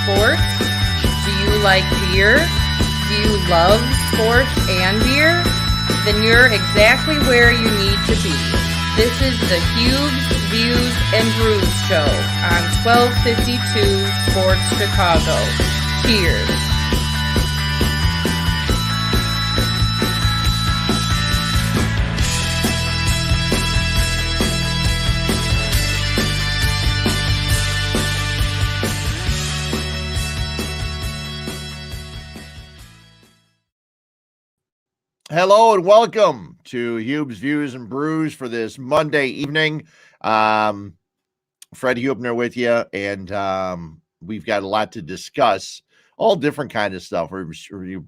sports? Do you like beer? Do you love sports and beer? Then you're exactly where you need to be. This is the Huebs, Views, and Brews show on 1252 Sports Chicago. Cheers. Hello and welcome to Huebs, Views, and Brews for this Monday evening. Fred Huebner with you, and we've got a lot to discuss, all different kind of stuff. We're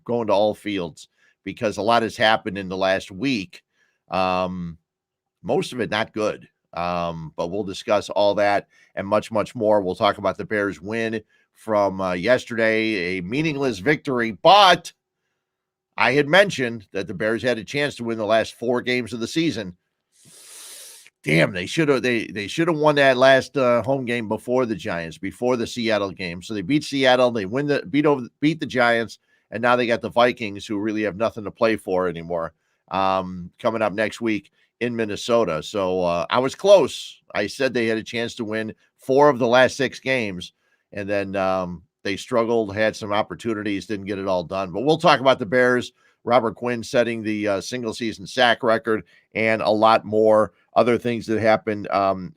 going to all fields because a lot has happened in the last week. Most of it not good, but we'll discuss all that and much, much more. We'll talk about the Bears' win from yesterday, a meaningless victory, but I had mentioned that the Bears had a chance to win the last 4 games of the season. Damn, they should have won that last home game before the Giants, before the Seattle game. So they beat Seattle, they beat the Giants, and now they got the Vikings, who really have nothing to play for anymore, coming up next week in Minnesota. So I was close. I said they had a chance to win 4 of the last 6 games, and then they struggled, had some opportunities, didn't get it all done. But we'll talk about the Bears, Robert Quinn setting the single-season sack record, and a lot more other things that happened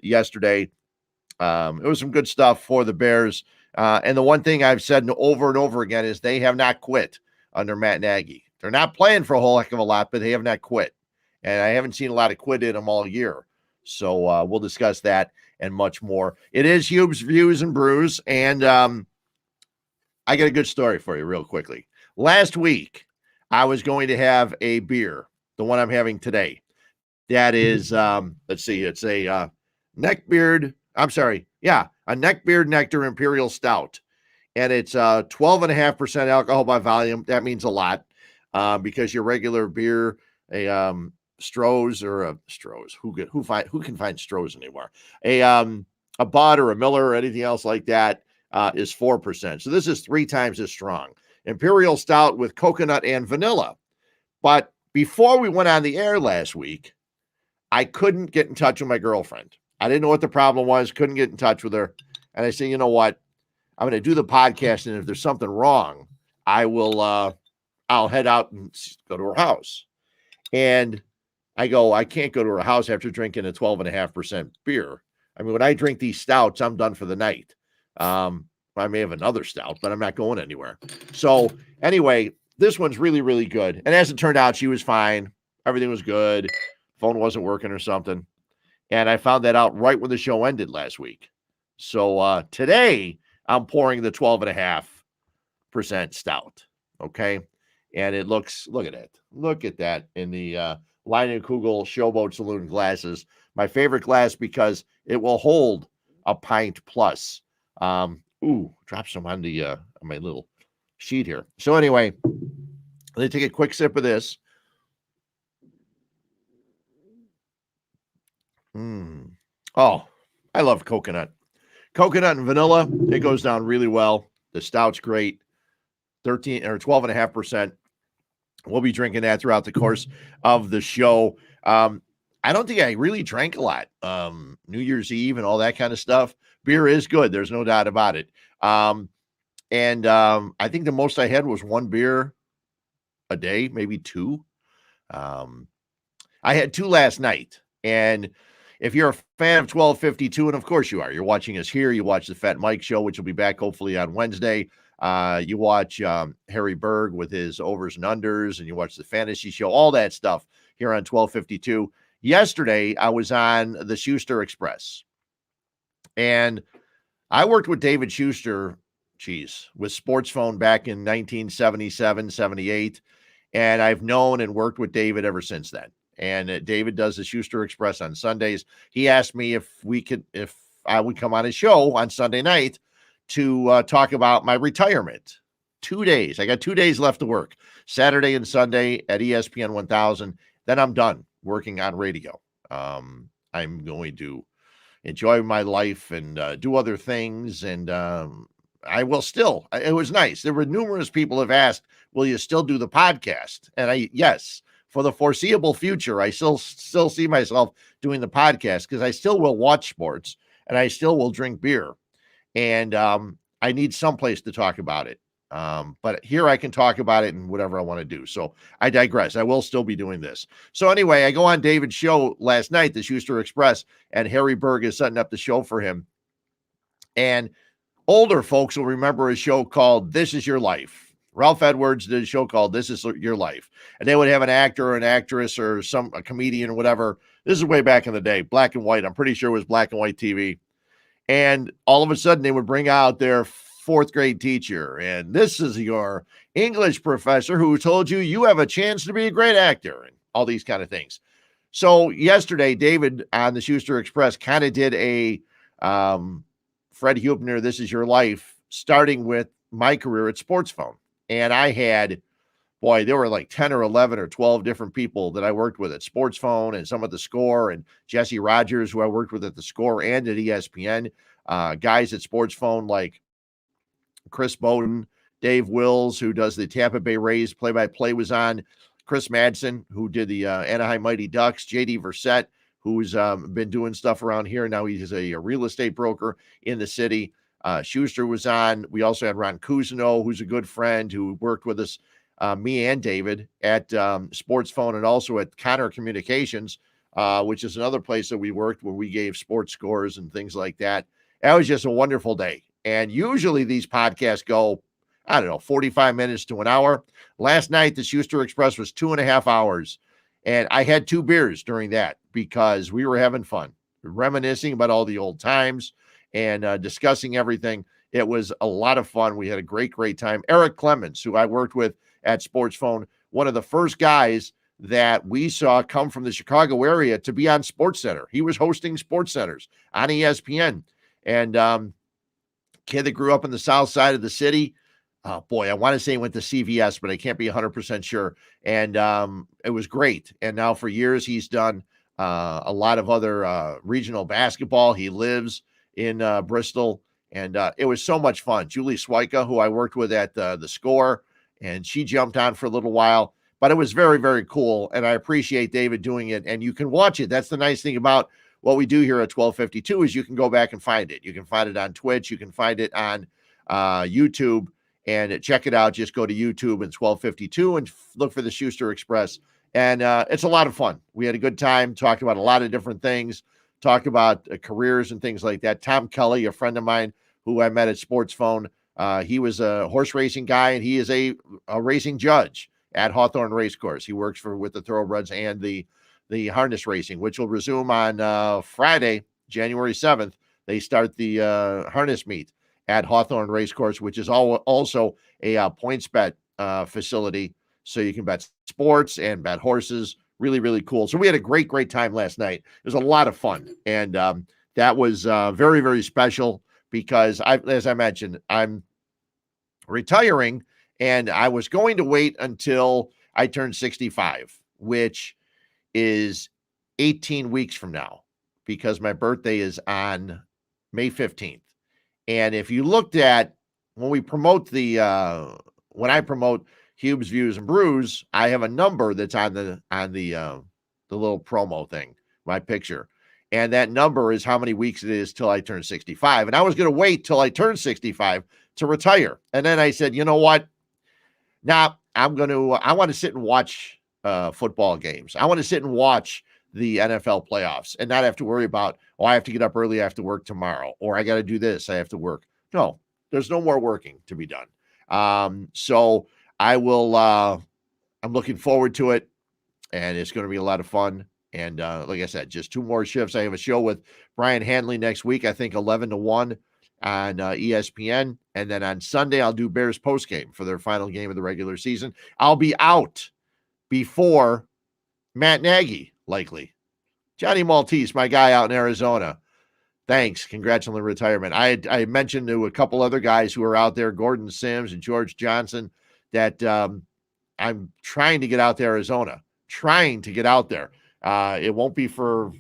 yesterday. It was some good stuff for the Bears. And the one thing I've said over and over again is they have not quit under Matt Nagy. They're not playing for a whole heck of a lot, but they have not quit. And I haven't seen a lot of quit in them all year. So we'll discuss that and much more. It is Hube's Views and Brews, and I got a good story for you real quickly. Last week, I was going to have a beer, the one I'm having today. That is, let's see, it's a Neckbeard Nectar Imperial Stout. And it's 12.5% alcohol by volume. That means a lot because your regular beer, a Stroh's or a Stroh's, who can find Stroh's anymore? A Bud or a Miller or anything else like that is 4%. So this is 3 times as strong. Imperial Stout with coconut and vanilla. But before we went on the air last week, I couldn't get in touch with my girlfriend. I didn't know what the problem was, couldn't get in touch with her. And I said, you know what? I'm going to do the podcast, and if there's something wrong, I'll head out and go to her house. And I go, I can't go to her house after drinking a 12.5% beer. I mean, when I drink these stouts, I'm done for the night. I may have another stout, but I'm not going anywhere. So anyway, this one's really, really good. And as it turned out, she was fine. Everything was good. Phone wasn't working or something. And I found that out right when the show ended last week. So today I'm pouring the 12.5% stout. Okay. And it looks, look at it. Look at that in the Leinenkugel Showboat Saloon glasses. My favorite glass because it will hold a pint plus. Drop some on the on my little sheet here. So anyway, let me take a quick sip of this. Oh, I love coconut. Coconut and vanilla, it goes down really well. The stout's great. 13 or 12.5%. We'll be drinking that throughout the course of the show. I don't think I really drank a lot. New Year's Eve and all that kind of stuff. Beer is good. There's no doubt about it. And I think the most I had was 1 beer a day, maybe 2. I had 2 last night. And if you're a fan of 1252, and of course you are, you're watching us here. You watch the Fat Mike Show, which will be back hopefully on Wednesday. You watch Harry Berg with his overs and unders, and you watch the fantasy show, all that stuff here on 1252. Yesterday, I was on the Schuster Express. And I worked with David Schuster, with Sports Phone back in 1977, 78. And I've known and worked with David ever since then. And David does the Schuster Express on Sundays. He asked me if I would come on his show on Sunday night to talk about my retirement. 2 days. I got 2 days left to work, Saturday and Sunday at ESPN 1000. Then I'm done working on radio. I'm going to enjoy my life and do other things and I will still. It was nice. There were numerous people have asked, "Will you still do the podcast?" And yes, for the foreseeable future, I still see myself doing the podcast because I still will watch sports and I still will drink beer, and I need some place to talk about it. But here I can talk about it and whatever I want to do. So I digress. I will still be doing this. So anyway, I go on David's show last night, the Schuster Express, and Harry Berg is setting up the show for him. And older folks will remember a show called This Is Your Life. Ralph Edwards did a show called This Is Your Life. And they would have an actor or an actress or a comedian or whatever. This is way back in the day, black and white. I'm pretty sure it was black and white TV. And all of a sudden they would bring out their fourth grade teacher. And this is your English professor who told you you have a chance to be a great actor and all these kind of things. So yesterday, David on the Schuster Express kind of did a Fred Huebner, This Is Your Life, starting with my career at Sports Phone. And I had, boy, there were like 10 or 11 or 12 different people that I worked with at Sports Phone and some at the Score, and Jesse Rogers, who I worked with at the Score and at ESPN, guys at Sports Phone like Chris Bowden, Dave Wills, who does the Tampa Bay Rays play-by-play, was on, Chris Madsen, who did the Anaheim Mighty Ducks, JD Versett, who's been doing stuff around here. Now he's a real estate broker in the city. Schuster was on. We also had Ron Cousineau, who's a good friend who worked with us, me and David, at Sports Phone and also at Connor Communications, which is another place that we worked where we gave sports scores and things like that. That was just a wonderful day. And usually these podcasts go, I don't know, 45 minutes to an hour. Last night, the Schuster Express was 2.5 hours. And I had 2 beers during that because we were having fun, reminiscing about all the old times and discussing everything. It was a lot of fun. We had a great, great time. Eric Clemens, who I worked with at Sports Phone, one of the first guys that we saw come from the Chicago area to be on SportsCenter. He was hosting SportsCenters on ESPN. And kid that grew up in the south side of the city. Boy, I want to say he went to CVS, but I can't be 100% sure. And it was great. And now for years, he's done a lot of other regional basketball. He lives in Bristol. And it was so much fun. Julie Swyka, who I worked with at the Score, and she jumped on for a little while. But it was very, very cool. And I appreciate David doing it. And you can watch it. That's the nice thing about what we do here at 1252 is you can go back and find it. You can find it on Twitch. You can find it on YouTube. And check it out. Just go to YouTube and 1252 and look for the Schuster Express. And it's a lot of fun. We had a good time, talked about a lot of different things, talked about careers and things like that. Tom Kelly, a friend of mine who I met at Sports Phone, he was a horse racing guy, and he is a racing judge at Hawthorne Racecourse. He works with the thoroughbreds and the harness racing, which will resume on Friday, January 7th. They start the harness meet at Hawthorne Racecourse, which is also a PointsBet facility. So you can bet sports and bet horses. Really, really cool. So we had a great, great time last night. It was a lot of fun. And that was very, very special because, as I mentioned, I'm retiring and I was going to wait until I turned 65, which is 18 weeks from now because my birthday is on May 15th. And if you looked at when we promote when I promote Huebs, Views, and Brews, I have a number that's on the little promo thing, my picture. And that number is how many weeks it is till I turn 65. And I was going to wait till I turned 65 to retire. And then I said, you know what? Now I want to sit and watch football games. I want to sit and watch the NFL playoffs and not have to worry about, oh, I have to get up early, I have to work tomorrow, or I got to do this, I have to work. No, there's no more working to be done. So I will, I'm looking forward to it, and it's going to be a lot of fun. And like I said, just 2 more shifts. I have a show with Brian Hanley next week, I think 11 to 1 on ESPN. And then on Sunday, I'll do Bears postgame for their final game of the regular season. I'll be out before Matt Nagy, likely. Johnny Maltese, my guy out in Arizona. Thanks. Congrats on the retirement. I mentioned to a couple other guys who are out there, Gordon Sims and George Johnson, that I'm trying to get out to Arizona. Trying to get out there. It won't be for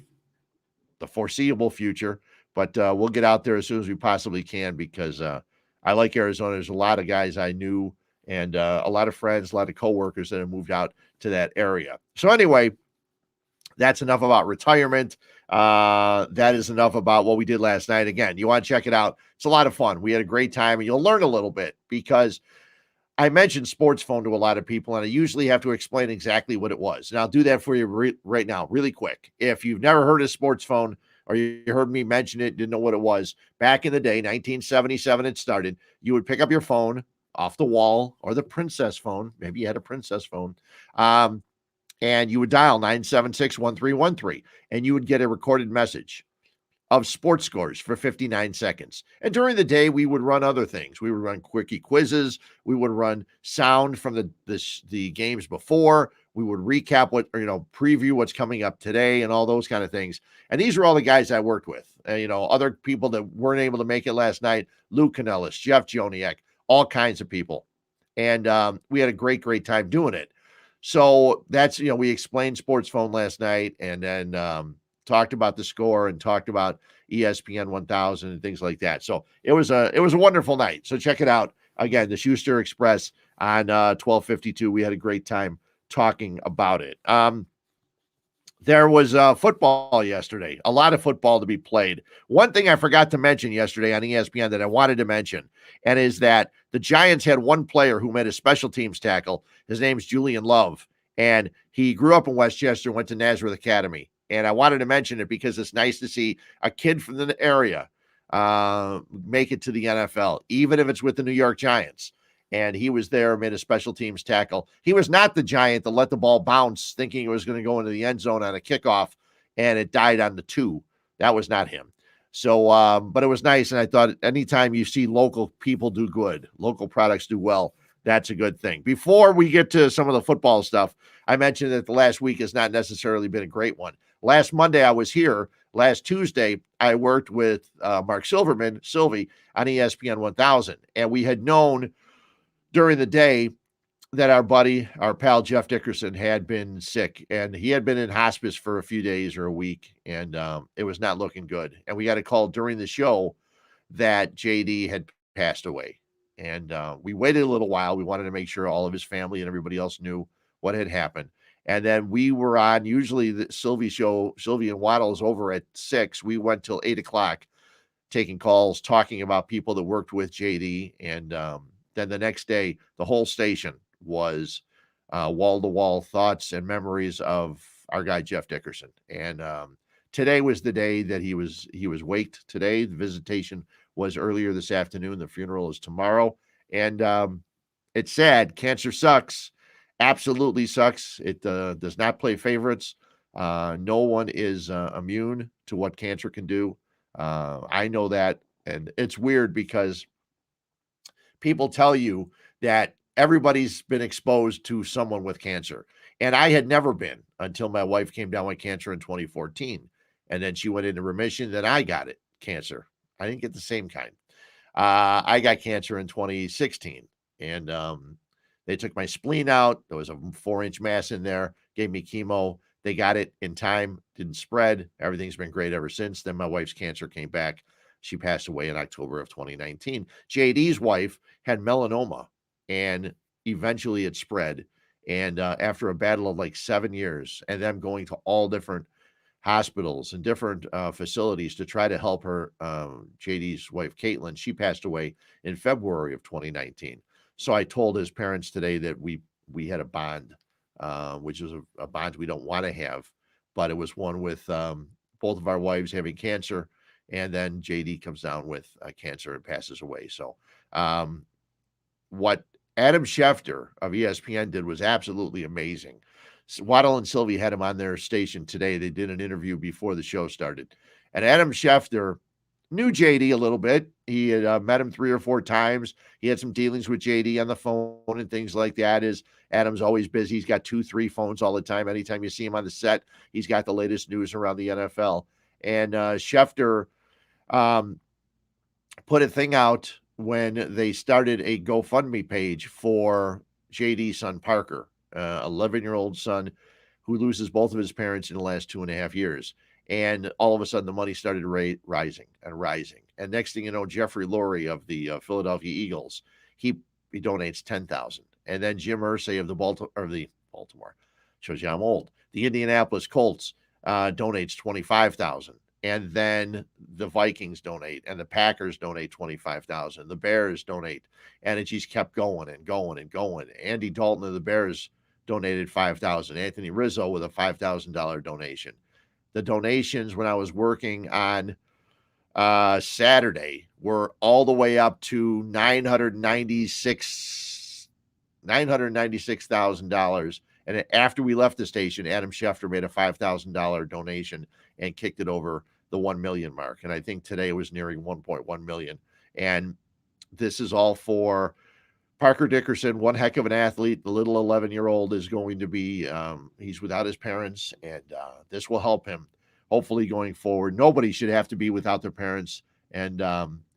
the foreseeable future, but we'll get out there as soon as we possibly can because I like Arizona. There's a lot of guys I knew and a lot of friends, a lot of coworkers that have moved out to that area. So anyway, that's enough about retirement. That is enough about what we did last night. Again, you want to check it out. It's a lot of fun. We had a great time, and you'll learn a little bit because I mentioned sports phone to a lot of people, and I usually have to explain exactly what it was. And I'll do that for you right now, really quick. If you've never heard of sports phone or you heard me mention it, didn't know what it was, back in the day, 1977, it started. You would pick up your phone off the wall or the princess phone. Maybe you had a princess phone. And you would dial 976-1313, and you would get a recorded message of sports scores for 59 seconds. And during the day, we would run other things. We would run quickie quizzes. We would run sound from the games before. We would recap preview what's coming up today and all those kind of things. And these were all the guys I worked with. Other people that weren't able to make it last night, Lou Canellis, Jeff Joniak, all kinds of people. And we had a great, great time doing it. So that's, we explained sports phone last night and then talked about the score and talked about ESPN 1000 and things like that. So it was a wonderful night. So check it out. Again, the Schuster Express on 1252. We had a great time talking about it. There was football yesterday, a lot of football to be played. One thing I forgot to mention yesterday on ESPN that I wanted to mention, and is that the Giants had one player who made a special teams tackle. His name's Julian Love, and he grew up in Westchester, went to Nazareth Academy. And I wanted to mention it because it's nice to see a kid from the area make it to the NFL, even if it's with the New York Giants. And he was there, made a special teams tackle. He was not the Giant that let the ball bounce, thinking it was going to go into the end zone on a kickoff, and it died on the 2. That was not him. So, but it was nice, and I thought anytime you see local people do good, local products do well, that's a good thing. Before we get to some of the football stuff, I mentioned that the last week has not necessarily been a great one. Last Monday, I was here. Last Tuesday, I worked with Mark Silverman, Sylvie, on ESPN 1000, and we had known during the day that our pal Jeff Dickerson had been sick, and he had been in hospice for a few days or a week, and it was not looking good. And we got a call during the show that JD had passed away. And we waited a little while. We wanted to make sure all of his family and everybody else knew what had happened. And then we were on, usually the Sylvie show, Sylvie and Waddle is over at 6. We went till 8 o'clock taking calls, talking about people that worked with JD. And then the next day, the whole station was wall-to-wall thoughts and memories of our guy, Jeff Dickerson. And today was the day that he was waked today. The visitation was earlier this afternoon. The funeral is tomorrow. And it's sad. Cancer sucks. Absolutely sucks. It does not play favorites. No one is immune to what cancer can do. I know that. And it's weird because people tell you that everybody's been exposed to someone with cancer. And I had never been until my wife came down with cancer in 2014. And then she went into remission. Then I got it, cancer. I didn't get the same kind. I got cancer in 2016. And they took my spleen out. There was a 4-inch mass in there, gave me chemo. They got it in time, didn't spread. Everything's been great ever since. Then my wife's cancer came back. She passed away in October of 2019. JD's wife had melanoma, and eventually it spread. And after a battle of like 7 years, and them going to all different hospitals and different facilities to try to help her, JD's wife, Caitlin, she passed away in February of 2019. So I told his parents today that we had a bond, which is a bond we don't want to have, but it was one with both of our wives having cancer. And then JD comes down with cancer and passes away. So what Adam Schefter of ESPN did was absolutely amazing. Waddle and Sylvie had him on their station today. They did an interview before the show started. And Adam Schefter knew JD a little bit. He had met him 3 or 4 times. He had some dealings with JD on the phone and things like that. Adam's always busy. He's got 2, 3 phones all the time. Anytime you see him on the set, he's got the latest news around the NFL. And Schefter put a thing out when they started a GoFundMe page for JD's son, Parker, 11-year-old son who loses both of his parents in the last 2.5 years. And all of a sudden, the money started rising and rising. And next thing you know, Jeffrey Lurie of the Philadelphia Eagles, he donates 10,000. And then Jim Irsay of the Baltimore, shows you I'm old. The Indianapolis Colts donates 25,000. And then the Vikings donate, and the Packers donate 25,000. The Bears donate, and it just kept going and going and going. Andy Dalton of the Bears donated 5,000. Anthony Rizzo with a $5,000 donation. The donations when I was working on Saturday were all the way up to $996,000. And after we left the station, Adam Schefter made a $5,000 donation and kicked it over the 1 million mark. And I think today it was nearing 1.1 million. And this is all for Parker Dickerson, one heck of an athlete. The little 11-year-old is going to be, he's without his parents, and this will help him hopefully going forward. Nobody should have to be without their parents. And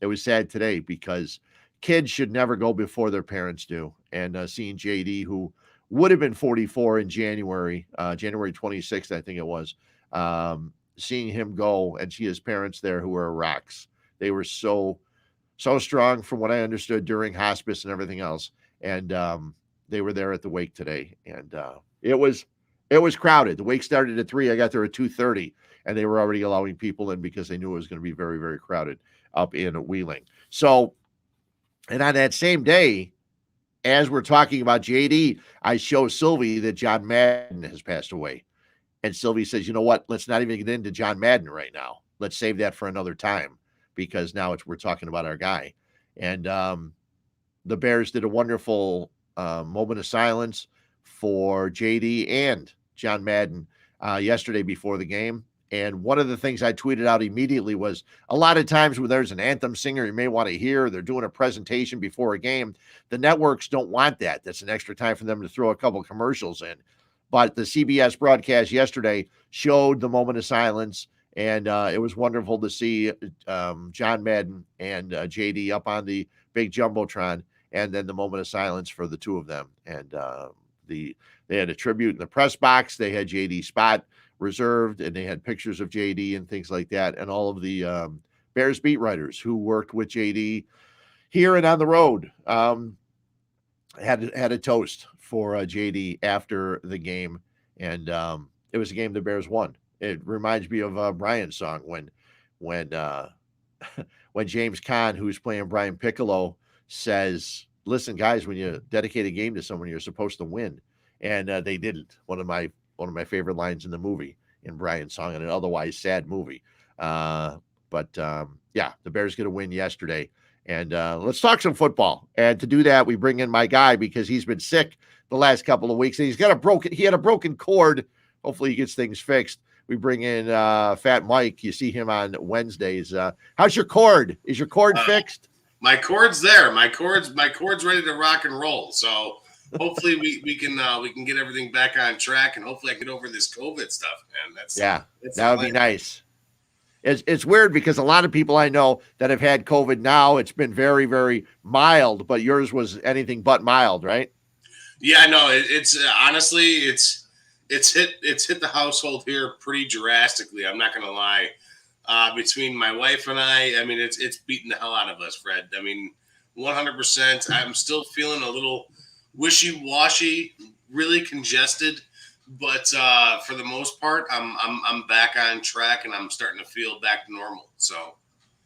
it was sad today because kids should never go before their parents do. And seeing JD, who would have been 44 in January 26th, I think it was, seeing him go and see his parents there who were rocks. They were so strong from what I understood during hospice and everything else. And they were there at the wake today. And it was crowded. The wake started at 3. I got there at 2:30, and they were already allowing people in because they knew it was going to be very, very crowded up in Wheeling. So, and on that same day, as we're talking about JD, I show Sylvie that John Madden has passed away. And Sylvie says, you know what? Let's not even get into John Madden right now. Let's save that for another time, because now we're talking about our guy. And the Bears did a wonderful moment of silence for JD and John Madden yesterday before the game. And one of the things I tweeted out immediately was, a lot of times when there's an anthem singer you may want to hear, they're doing a presentation before a game, the networks don't want that. That's an extra time for them to throw a couple commercials in. But the CBS broadcast yesterday showed the moment of silence, and it was wonderful to see John Madden and JD up on the big Jumbotron, and then the moment of silence for the two of them. And they had a tribute in the press box. They had JD spot reserved, and they had pictures of JD and things like that. And all of the Bears beat writers who worked with JD here and on the road had a toast for JD after the game. And it was a game the Bears won. It reminds me of Brian's song when James Caan, who's playing Brian Piccolo, says, listen, guys, when you dedicate a game to someone, you're supposed to win. And they didn't. One of my favorite lines in the movie, in Brian's song, in an otherwise sad movie. Yeah, the Bears get a win yesterday. And let's talk some football. And to do that, we bring in my guy, because he's been sick the last couple of weeks. And he had a broken cord. Hopefully he gets things fixed. We bring in Fat Mike. You see him on Wednesdays. How's your cord? Is your cord fixed? My cord's there. My cord's ready to rock and roll. So hopefully we can get everything back on track, and hopefully I get over this COVID stuff, man. That would be nice. It's weird because a lot of people I know that have had COVID now, it's been very, very mild, but yours was anything but mild, right? Yeah, no, it's honestly, it's hit the household here pretty drastically. I'm not going to lie. Between my wife and I mean, it's beating the hell out of us, Fred. I mean, 100%. I'm still feeling a little wishy-washy, really congested, but for the most part, I'm back on track, and I'm starting to feel back to normal. So,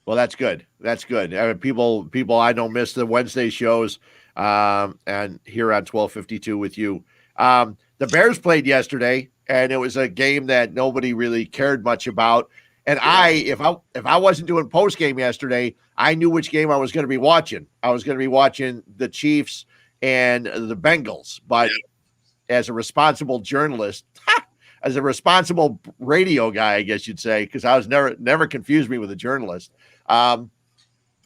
well, that's good. That's good. People I know miss the Wednesday shows, and here on 1252 with you. The Bears played yesterday, and it was a game that nobody really cared much about. And if I wasn't doing post game yesterday, I knew which game I was going to be watching. I was going to be watching the Chiefs and the Bengals. But as a responsible journalist, as a responsible radio guy, I guess you'd say, because I was never confused me with a journalist. I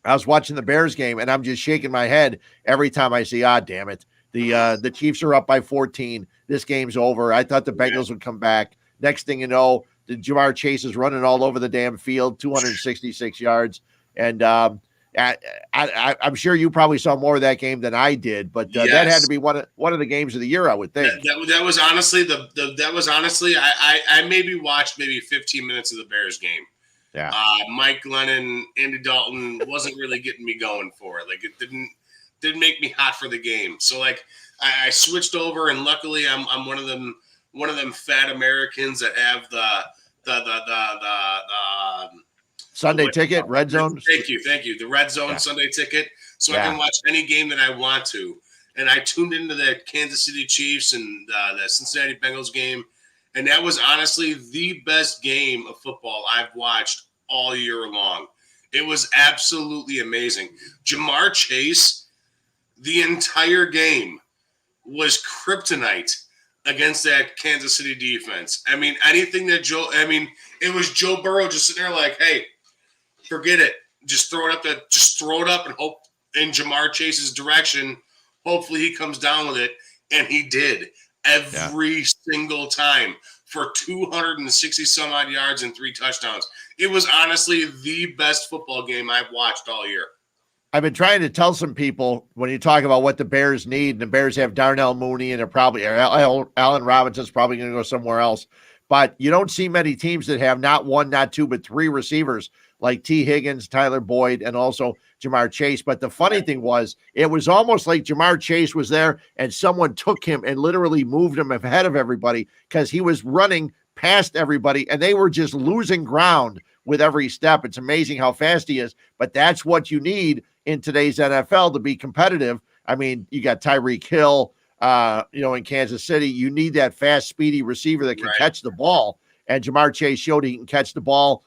was watching the Bears game, and I'm just shaking my head every time I see, damn it. The Chiefs are up by 14. This game's over. I thought the Bengals would come back. Next thing you know, the Jamar Chase is running all over the damn field, 266 yards. And I'm sure you probably saw more of that game than I did, but that had to be one of the games of the year, I would think. That was honestly I maybe watched maybe 15 minutes of the Bears game. Yeah. Mike Glennon, Andy Dalton wasn't really getting me going for it. Like it didn't make me hot for the game. So like I switched over, and luckily I'm one of them fat Americans that have the Sunday ticket, red zone. Thank you. The red zone Sunday ticket, so I can watch any game that I want to. And I tuned into the Kansas City Chiefs and the Cincinnati Bengals game, and that was honestly the best game of football I've watched all year long. It was absolutely amazing. Jamar Chase, the entire game was kryptonite against that Kansas City defense. I mean, it was Joe Burrow just sitting there like, hey, forget it. Just throw it up and hope in Jamar Chase's direction. Hopefully he comes down with it. And he did every single time for 260 some odd yards and 3 touchdowns. It was honestly the best football game I've watched all year. I've been trying to tell some people when you talk about what the Bears need, and the Bears have Darnell Mooney, and they're probably Allen Robinson's probably going to go somewhere else. But you don't see many teams that have not 1, not 2, but 3 receivers like T. Higgins, Tyler Boyd, and also Jamar Chase. But the funny thing was, it was almost like Jamar Chase was there and someone took him and literally moved him ahead of everybody because he was running past everybody and they were just losing ground with every step. It's amazing how fast he is, but that's what you need in today's NFL to be competitive. I mean, you got Tyreek Hill, in Kansas City. You need that fast, speedy receiver that can catch the ball. And Jamar Chase showed he can catch the ball.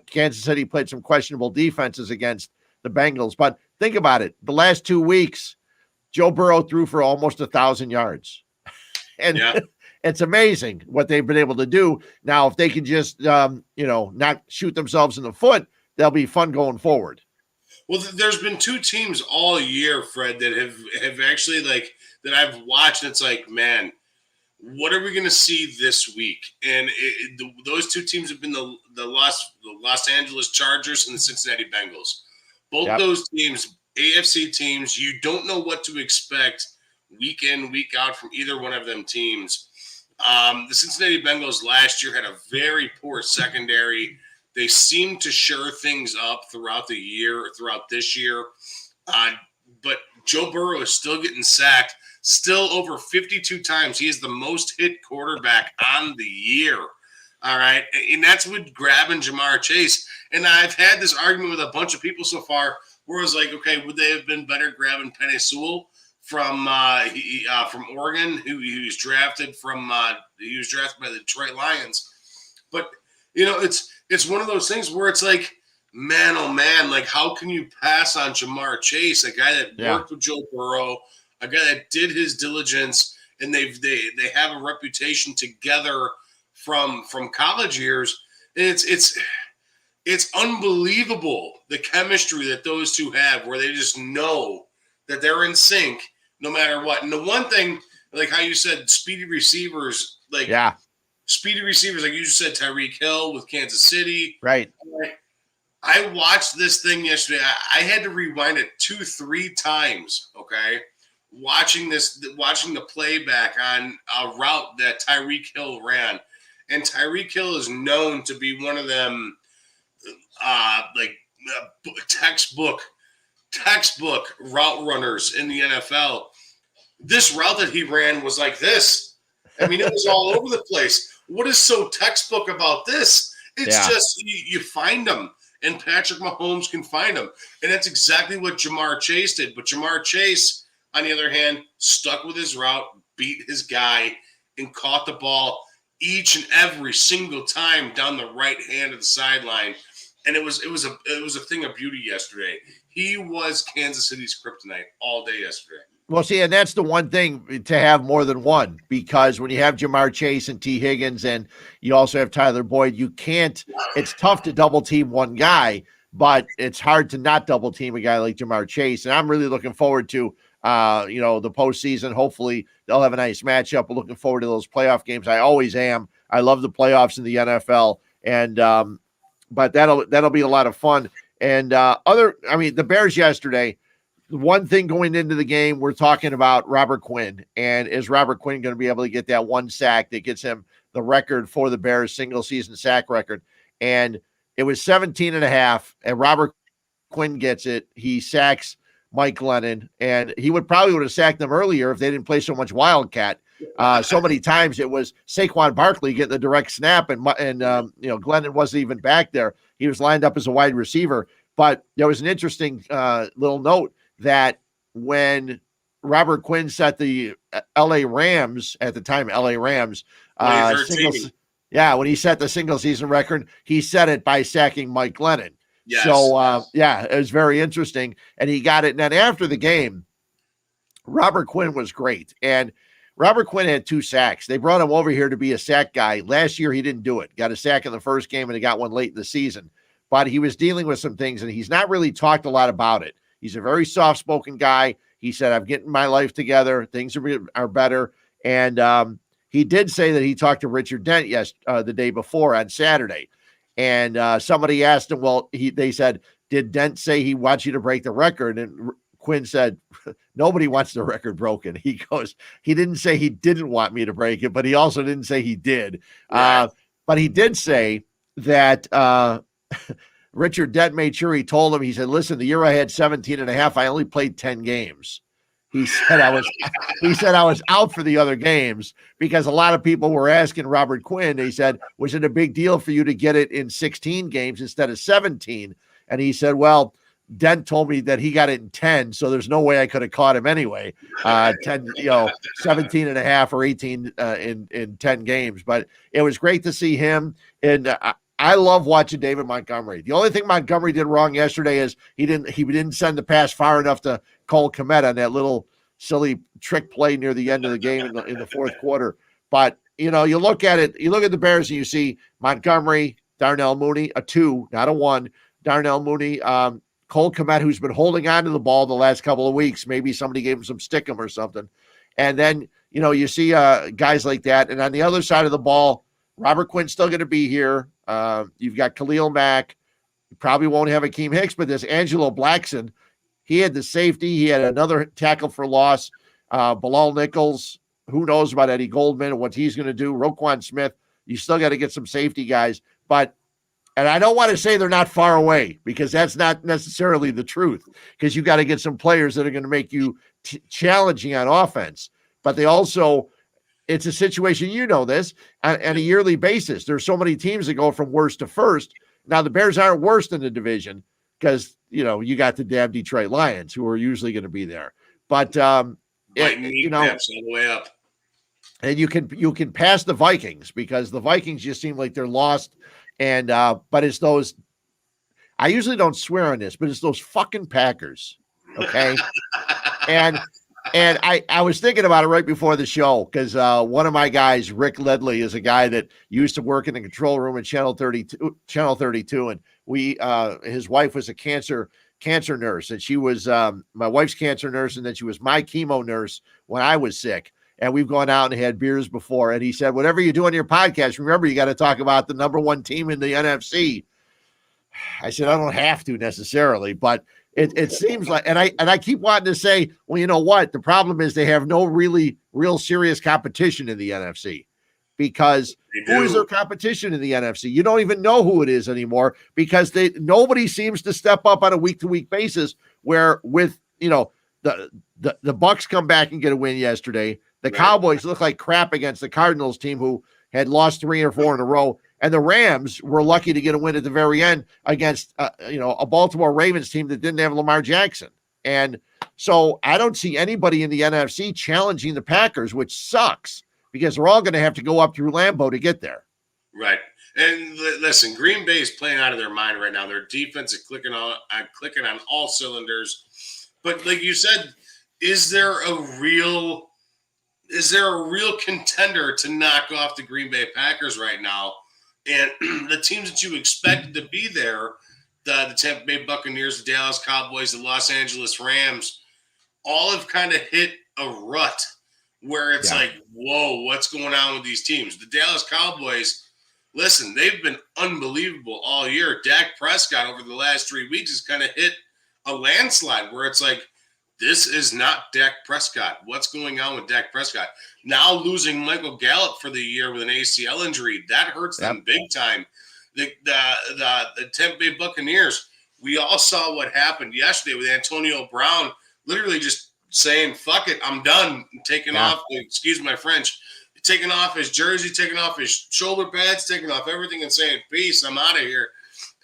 Kansas City played some questionable defenses against the Bengals. But think about it. The last 2 weeks, Joe Burrow threw for almost 1,000 yards. And it's amazing what they've been able to do. Now, if they can just, not shoot themselves in the foot, they'll be fun going forward. Well, there's been 2 teams all year, Fred, that have actually that I've watched. And it's like, man, what are we going to see this week? And those 2 teams have been the Los Angeles Chargers and the Cincinnati Bengals. Both those teams, AFC teams, you don't know what to expect week in, week out from either one of them teams. The Cincinnati Bengals last year had a very poor secondary. They seemed to shore things up throughout the year, or throughout this year. But Joe Burrow is still getting sacked. Still over 52 times. He is the most hit quarterback on the year. All right. And that's with grabbing Jamar Chase. And I've had this argument with a bunch of people so far where I was like, okay, would they have been better grabbing Penei Sewell from Oregon, who he was drafted by the Detroit Lions. But, it's one of those things where it's like, man, oh man, like how can you pass on Jamar Chase, a guy that worked with Joe Burrow, a guy that did his diligence, and they have a reputation together from college years. And it's unbelievable the chemistry that those 2 have, where they just know that they're in sync no matter what. And the one thing, like how you said, speedy receivers, like you just said, Tyreek Hill with Kansas City. Right. I watched this thing yesterday. I had to rewind it 2-3 times. Okay. Watching the playback on a route that Tyreek Hill ran. And Tyreek Hill is known to be one of them, textbook route runners in the NFL. This route that he ran was like this. I mean, it was all over the place. What is so textbook about this? It's just you find them, and Patrick Mahomes can find them. And that's exactly what Jamar Chase did. But Jamar Chase, on the other hand, stuck with his route, beat his guy, and caught the ball each and every single time down the right hand of the sideline. And it was a thing of beauty yesterday. He was Kansas City's kryptonite all day yesterday. Well, see, and that's the one thing to have more than one, because when you have Jamar Chase and T. Higgins and you also have Tyler Boyd, it's tough to double team one guy, but it's hard to not double team a guy like Jamar Chase. And I'm really looking forward to, the postseason. Hopefully they'll have a nice matchup. We're looking forward to those playoff games. I always am. I love the playoffs in the NFL. And, but that'll be a lot of fun. And, the Bears yesterday, one thing going into the game, we're talking about Robert Quinn. And is Robert Quinn going to be able to get that 1 sack that gets him the record for the Bears single season sack record? And It was 17.5, and Robert Quinn gets it. He sacks Mike Glennon, and he would have sacked them earlier if they didn't play so much Wildcat. So many times it was Saquon Barkley getting the direct snap, and Glennon wasn't even back there. He was lined up as a wide receiver. But there was an interesting little note that when Robert Quinn set the LA Rams, at the time LA Rams, when he set the single season record, he set it by sacking Mike Glennon. Yes. So, it was very interesting. And he got it. And then after the game, Robert Quinn was great. And Robert Quinn had 2 sacks. They brought him over here to be a sack guy. Last year, he didn't do it. Got a sack in the first game, and he got one late in the season. But he was dealing with some things, and he's not really talked a lot about it. He's a very soft-spoken guy. He said, I'm getting my life together. Things are better. And he did say that he talked to Richard Dent the day before on Saturday. And somebody asked him, they said, did Dent say he wants you to break the record? And Quinn said, nobody wants the record broken. He goes, he didn't say he didn't want me to break it, but he also didn't say he did. Right. But he did say that Richard Dent made sure he told him, he said, listen, the year I had 17.5, I only played 10 games. He said I was out for the other games because a lot of people were asking Robert Quinn. They said, was it a big deal for you to get it in 16 games instead of 17? And he said, well, Dent told me that he got it in 10, so there's no way I could have caught him anyway. 17.5 or 18 in 10 games. But it was great to see him. And I love watching David Montgomery. The only thing Montgomery did wrong yesterday is he didn't send the pass far enough to Cole Kmet on that little silly trick play near the end of the game in the fourth quarter. But you look at it, you look at the Bears and you see Montgomery, Darnell Mooney, a 2, not a 1. Darnell Mooney, Cole Kmet, who's been holding on to the ball the last couple of weeks. Maybe somebody gave him some stickum or something. And then, you see guys like that. And on the other side of the ball, Robert Quinn's still going to be here. You've got Khalil Mack. You probably won't have Akeem Hicks, but there's Angelo Blackson. He had the safety. He had another tackle for loss. Bilal Nichols. Who knows about Eddie Goldman and what he's going to do? Roquan Smith. You still got to get some safety guys. And I don't want to say they're not far away because that's not necessarily the truth, because you got to get some players that are going to make you challenging on offense. But it's a situation, this, on a yearly basis. There's so many teams that go from worst to first. Now, the Bears aren't worst in the division because, you got the damn Detroit Lions who are usually going to be there. But, all the way up. And you can pass the Vikings because the Vikings just seem like they're lost. And but it's those, I usually don't swear on this, but it's those fucking Packers. Okay. and I was thinking about it right before the show because one of my guys, Rick Ledley, is a guy that used to work in the control room at Channel 32. And his wife was a cancer nurse, and she was my wife's cancer nurse, and then she was my chemo nurse when I was sick. And we've gone out and had beers before. And he said, whatever you do on your podcast, remember, you got to talk about the number 1 team in the NFC. I said, I don't have to necessarily, but it seems like, and I keep wanting to say, well, you know what? The problem is they have no real serious competition in the NFC, because who is their competition in the NFC? You don't even know who it is anymore because nobody seems to step up on a week-to-week basis, where with, the Bucks come back and get a win yesterday. The Cowboys look like crap against the Cardinals team, who had lost 3 or 4 in a row. And the Rams were lucky to get a win at the very end against, a Baltimore Ravens team that didn't have Lamar Jackson. And so I don't see anybody in the NFC challenging the Packers, which sucks because they're all going to have to go up through Lambeau to get there. Right. And listen, Green Bay is playing out of their mind right now. Their defense is clicking on all cylinders. But like you said, is there a real contender to knock off the Green Bay Packers right now? And the teams that you expected to be there, the Tampa Bay Buccaneers, the Dallas Cowboys, the Los Angeles Rams, all have kind of hit a rut where it's like, whoa, what's going on with these teams? The Dallas Cowboys, listen, they've been unbelievable all year. Dak Prescott over the last 3 weeks has kind of hit a landslide where it's like, this is not Dak Prescott. What's going on with Dak Prescott? Now losing Michael Gallup for the year with an ACL injury, that hurts them big time. the Tampa Bay Buccaneers. We all saw what happened yesterday with Antonio Brown literally just saying, fuck it, I'm done. Taking off, excuse my French, taking off his jersey, taking off his shoulder pads, taking off everything and saying, peace, I'm out of here.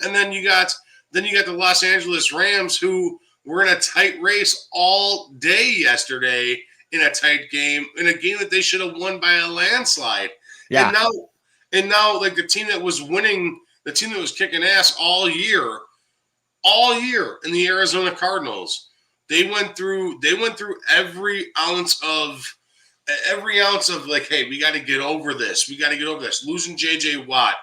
And then you got the Los Angeles Rams, who were in a tight race all day yesterday in a tight game, in a game that they should have won by a landslide. Yeah. And now like the team that was winning, the team that was kicking ass all year in the Arizona Cardinals, they went through every ounce of like, hey, we got to get over this. We got to get over this. Losing J.J. Watt,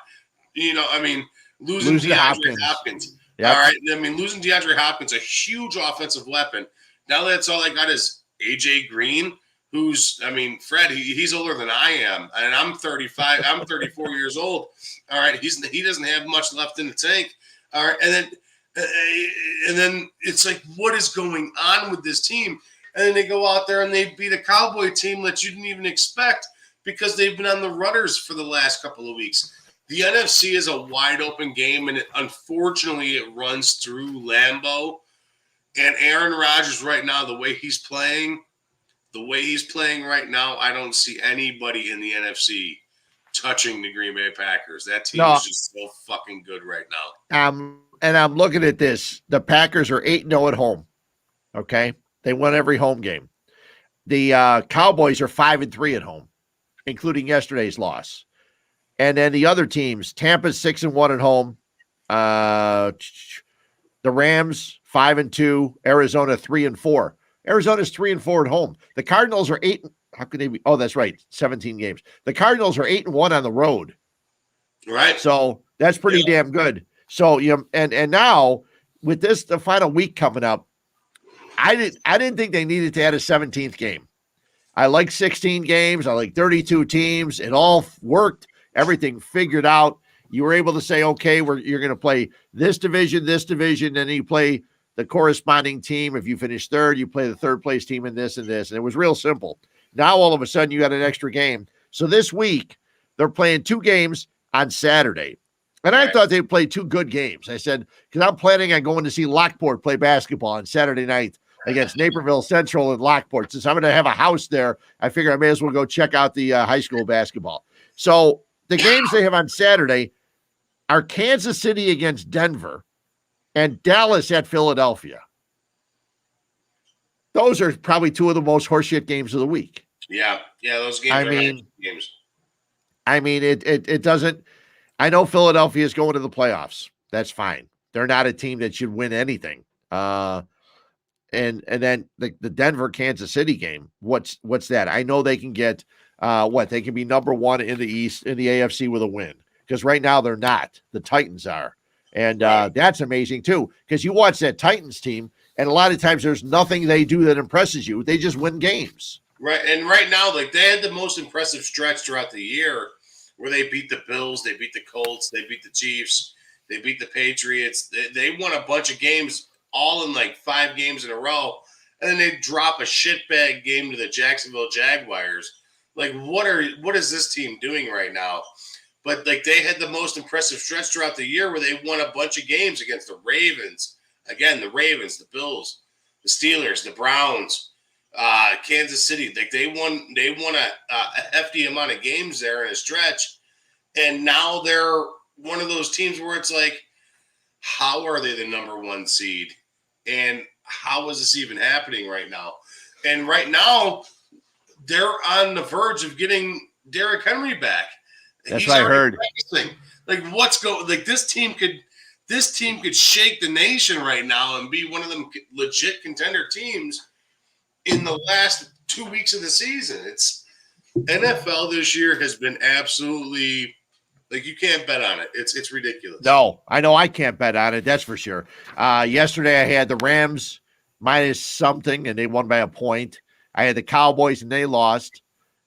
losing DeAndre Hopkins. Yep. All right. I mean, losing DeAndre Hopkins, a huge offensive weapon. Now that's all I got is AJ Green, who's, I mean, Fred, he's older than I am, and I'm 35. I'm 34 years old. All right. He doesn't have much left in the tank. All right. And then it's like, what is going on with this team? And then they go out there and they beat a Cowboy team that you didn't even expect because they've been on the rudders for the last couple of weeks. The NFC is a wide open game, and unfortunately it runs through Lambeau. And Aaron Rodgers right now, the way he's playing right now, I don't see anybody in the NFC touching the Green Bay Packers. That team is just so fucking good right now. And I'm looking at this. The Packers are 8-0 at home. Okay? They won every home game. The Cowboys are 5-3 at home, including yesterday's loss. And then the other teams, Tampa's 6-1 at home. The Rams 5-2, Arizona 3-4. Arizona's 3-4 at home. The Cardinals are 8. How can they be? Oh, that's right. 17 games. The Cardinals are 8-1 on the road. Right. So that's pretty damn good. So and now with this, the final week coming up, I didn't think they needed to add a 17th game. I like 16 games. I like 32 teams. It all worked. Everything figured out. You were able to say, okay, you're going to play this division, and then you play the corresponding team. If you finish third, you play the third place team in this and this. And it was real simple. Now, all of a sudden, you got an extra game. So this week, they're playing 2 games on Saturday. And I thought they'd play 2 good games. I said, because I'm planning on going to see Lockport play basketball on Saturday night against Naperville Central and Lockport. Since I'm going to have a house there, I figure I may as well go check out the high school basketball. So the games they have on Saturday are Kansas City against Denver and Dallas at Philadelphia. Those are probably 2 of the most horseshit games of the week. Yeah, those games games. I mean, it doesn't – I know Philadelphia is going to the playoffs. That's fine. They're not a team that should win anything. And then the Denver-Kansas City game, what's that? I know they can get they can be number 1 in the East, in the AFC with a win. Because right now they're not. The Titans are. And that's amazing too. Because you watch that Titans team, and a lot of times there's nothing they do that impresses you. They just win games. Right. And right now, like, they had the most impressive stretch throughout the year where they beat the Bills, they beat the Colts, they beat the Chiefs, they beat the Patriots. They won a bunch of games all in like 5 games in a row. And then they drop a shitbag game to the Jacksonville Jaguars. Like, what is this team doing right now? But like, they had the most impressive stretch throughout the year where they won a bunch of games against the Ravens. Again, the Ravens, the Bills, the Steelers, the Browns, Kansas City. Like, they won a hefty amount of games there in a stretch. And now they're one of those teams where it's like, how are they the number 1 seed? And how is this even happening right now? And right now, they're on the verge of getting Derrick Henry back. That's what I heard. Practicing. Like, this team could shake the nation right now and be one of them legit contender teams in the last 2 weeks of the season. It's NFL this year has been absolutely, like, you can't bet on it. It's ridiculous. No, I know I can't bet on it. That's for sure. Yesterday I had the Rams minus something, and they won by a point. I had the Cowboys, and they lost.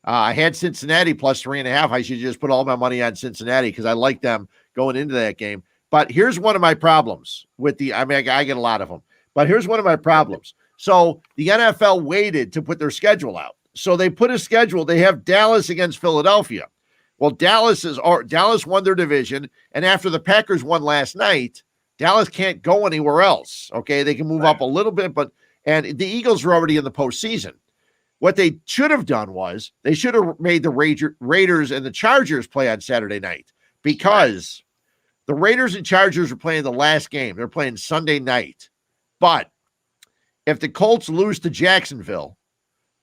I had Cincinnati plus 3.5. I should just put all my money on Cincinnati because I like them going into that game. But here's one of my problems with I get a lot of them. But here's one of my problems. So the NFL waited to put their schedule out. So they put a schedule. They have Dallas against Philadelphia. Well, Dallas won their division, and after the Packers won last night, Dallas can't go anywhere else. Okay, they can move up a little bit, and the Eagles are already in the postseason. What they should have done was they should have made the Raiders and the Chargers play on Saturday night, because the Raiders and Chargers are playing the last game. They're playing Sunday night. But if the Colts lose to Jacksonville,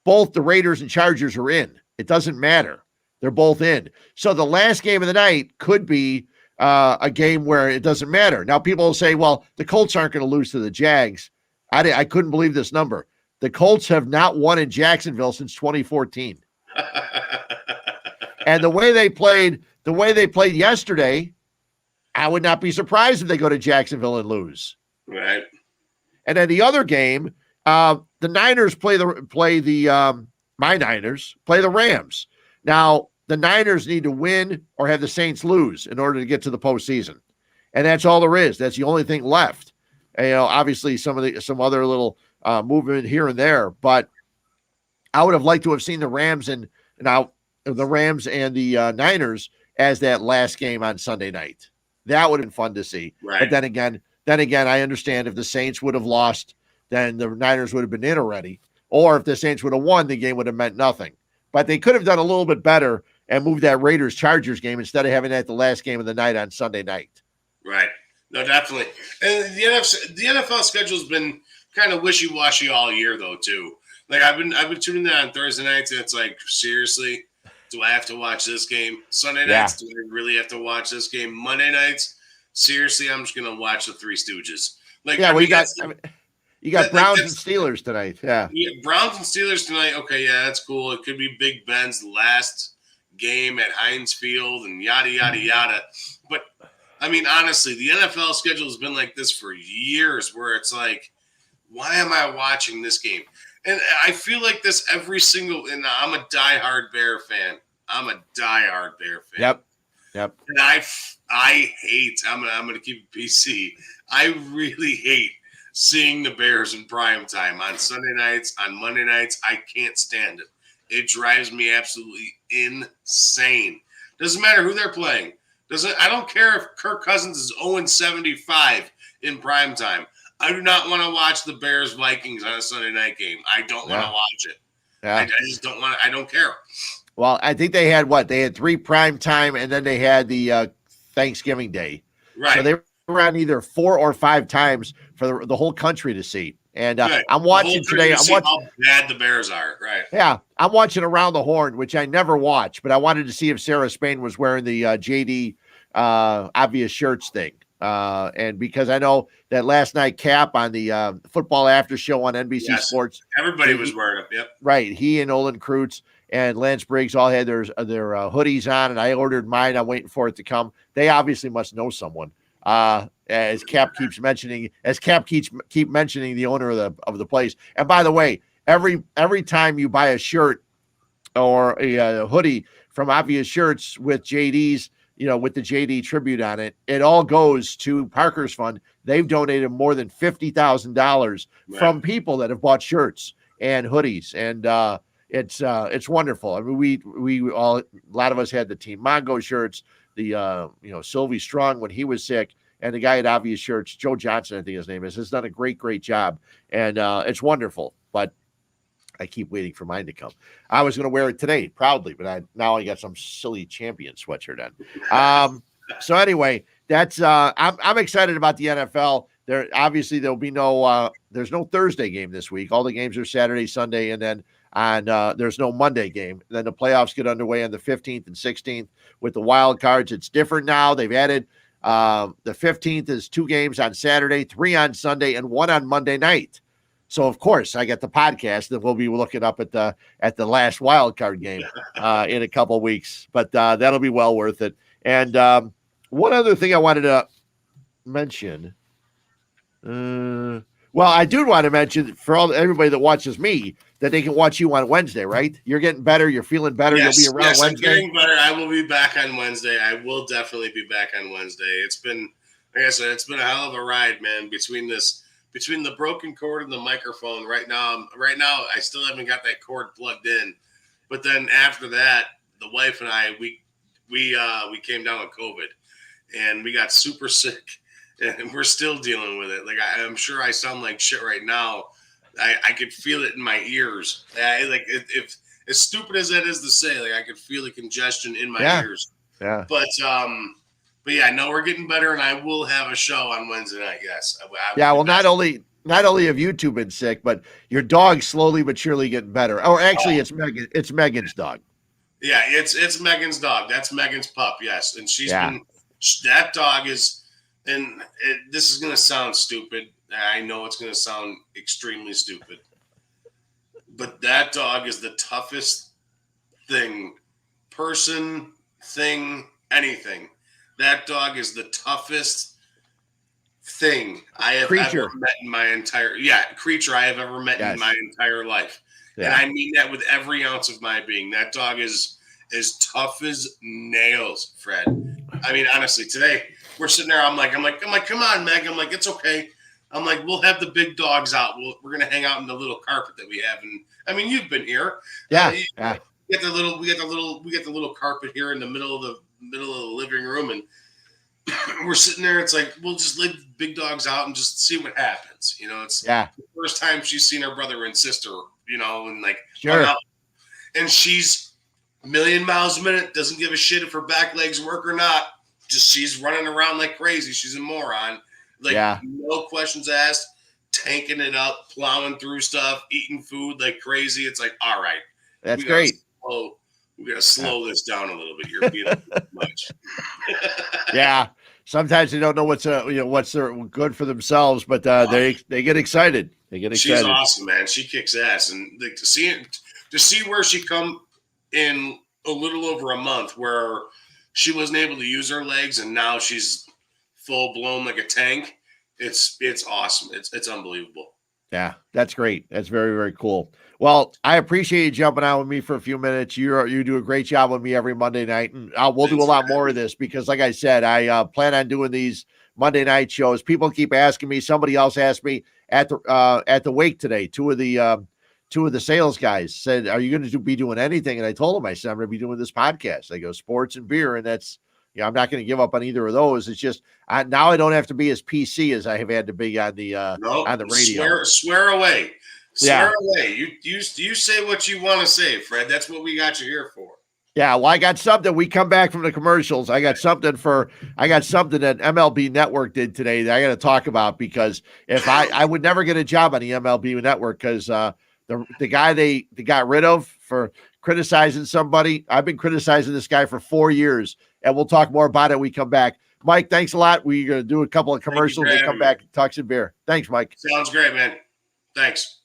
both the Raiders and Chargers are in. It doesn't matter. They're both in. So the last game of the night could be a game where it doesn't matter. Now, people will say, well, the Colts aren't going to lose to the Jags. I couldn't believe this number. The Colts have not won in Jacksonville since 2014. And the way they played yesterday, I would not be surprised if they go to Jacksonville and lose. Right. And then the other game, the Niners play the Rams. Now, the Niners need to win or have the Saints lose in order to get to the postseason. And that's all there is. That's the only thing left. And, obviously some other little movement here and there, but I would have liked to have seen the Rams and the Niners as that last game on Sunday night. That would have been fun to see. Right. But then again, I understand if the Saints would have lost, then the Niners would have been in already. Or if the Saints would have won, the game would have meant nothing. But they could have done a little bit better and moved that Raiders-Chargers game instead of having that the last game of the night on Sunday night. Right. No, definitely. And the NFL schedule's been kind of wishy-washy all year, though, too. Like, I've been tuning in on Thursday nights, and it's like, seriously, do I have to watch this game? Sunday nights, do I really have to watch this game? Monday nights, seriously, I'm just going to watch the Three Stooges. Like, yeah, you got Browns and Steelers tonight. Yeah, Browns and Steelers tonight. Okay, yeah, that's cool. It could be Big Ben's last game at Heinz Field and yada, yada, yada. But, I mean, honestly, the NFL schedule has been like this for years, where it's like, why am I watching this game? And I feel like this every single – and I'm a diehard Bear fan. Yep. And I hate – I'm gonna keep it PC. I really hate seeing the Bears in prime time on Sunday nights, on Monday nights. I can't stand it. It drives me absolutely insane. Doesn't matter who they're playing. I don't care if Kirk Cousins is 0-75 in prime time. I do not want to watch the Bears-Vikings on a Sunday night game. I don't want to watch it. Yeah. I just don't want to. I don't care. Well, I think they had what? They had 3 prime time, and then they had the Thanksgiving Day. Right. So they were on either 4 or 5 times for the whole country to see. And I'm watching today. I'm watching how bad the Bears are. Right. Yeah, I'm watching Around the Horn, which I never watch, but I wanted to see if Sarah Spain was wearing the JD obvious shirts thing. And because I know that last night Cap on the football after show on NBC Sports, everybody was wearing them. Yep. Right. He and Olin Kreutz and Lance Briggs all had their hoodies on, and I ordered mine. I'm waiting for it to come. They obviously must know someone. As Cap keeps mentioning the owner of the place. And by the way, every time you buy a shirt or a hoodie from Obvious Shirts with JD's, with the JD tribute on it, it all goes to Parker's Fund. They've donated more than $50,000 from people that have bought shirts and hoodies, and it's wonderful. I mean, we all, a lot of us had the Team Mongo shirts, the Sylvie Strong when he was sick, and the guy at Obvious Shirts, Joe Johnson, I think his name is, has done a great job, and it's wonderful. But I keep waiting for mine to come. I was going to wear it today proudly, but now I got some silly champion sweatshirt on. So anyway, that's I'm excited about the NFL. There'll be there's no Thursday game this week. All the games are Saturday, Sunday, and then there's no Monday game. And then the playoffs get underway on the 15th and 16th with the wild cards. It's different now. They've added the 15th is 2 games on Saturday, 3 on Sunday, and 1 on Monday night. So of course I got the podcast that we'll be looking up at the last wild card game in a couple of weeks, but that'll be well worth it. And one other thing I wanted to mention, I do want to mention for everybody that watches me that they can watch you on Wednesday, right? You're getting better. You're feeling better. Yes, you'll be around Wednesday. I'm getting better. I will be back on Wednesday. I will definitely be back on Wednesday. It's been, like I said, it's been a hell of a ride, man, between the broken cord and the microphone. Right now, I still haven't got that cord plugged in. But then after that, the wife and I, we we came down with COVID, and we got super sick, and we're still dealing with it. Like I'm sure I sound like shit right now. I could feel it in my ears. If as stupid as that is to say, like I could feel the congestion in my ears. Yeah. But yeah, no, we're getting better, and I will have a show on Wednesday night. Yes. Well, not only have you two been sick, but your dog's slowly but surely getting better. Or actually, it's Megan's dog. Yeah, it's Megan's dog. That's Megan's pup. Yes, and that dog is, and this is gonna sound stupid. I know it's gonna sound extremely stupid, but that dog is the toughest person, anything. That dog is the toughest thing I have ever met in my entire creature I have ever met in my entire life. Yeah. And I mean that with every ounce of my being. That dog is as tough as nails, Fred. I mean, honestly, today we're sitting there. I'm like, come on, Meg. I'm like, it's okay. I'm like, we'll have the big dogs out. We're gonna hang out in the little carpet that we have. And I mean, you've been here. Yeah. We get the little carpet here in the middle of the living room, and we're sitting there. It's like, we'll just let big dogs out and just see what happens. You know, it's the first time she's seen her brother and sister, you know, and like, and she's a million miles a minute, doesn't give a shit if her back legs work or not. Just she's running around like crazy. She's a moron. Like, no questions asked, tanking it up, plowing through stuff, eating food like crazy. It's like, all right, that's great. We got to slow this down a little bit. You're being a bit much. Yeah. Sometimes they don't know what's good for themselves, but they get excited. She's awesome, man. She kicks ass, and to see where she come in a little over a month, where she wasn't able to use her legs, and now she's full blown like a tank. It's awesome. It's unbelievable. Yeah, that's great. That's very, very cool. Well, I appreciate you jumping on with me for a few minutes. You do a great job with me every Monday night, and we'll do a lot more of this because, like I said, I plan on doing these Monday night shows. People keep asking me. Somebody else asked me at the wake today. Two of the sales guys said, "Are you going to be doing anything?" And I told them, I said, "I'm going to be doing this podcast." I go, sports and beer, and that's. I'm not going to give up on either of those. It's just now I don't have to be as PC as I have had to be on the on the radio. Swear away. Swear away. You say what you want to say, Fred. That's what we got you here for. Yeah, well, I got something. We come back from the commercials. I got something that MLB Network did today that I got to talk about because if I would never get a job on the MLB Network because the guy they got rid of for criticizing somebody. I've been criticizing this guy for 4 years, and we'll talk more about it when we come back. Mike, thanks a lot. We're going to do a couple of commercials and come back and talk some beer. Thanks, Mike. Sounds great, man. Thanks.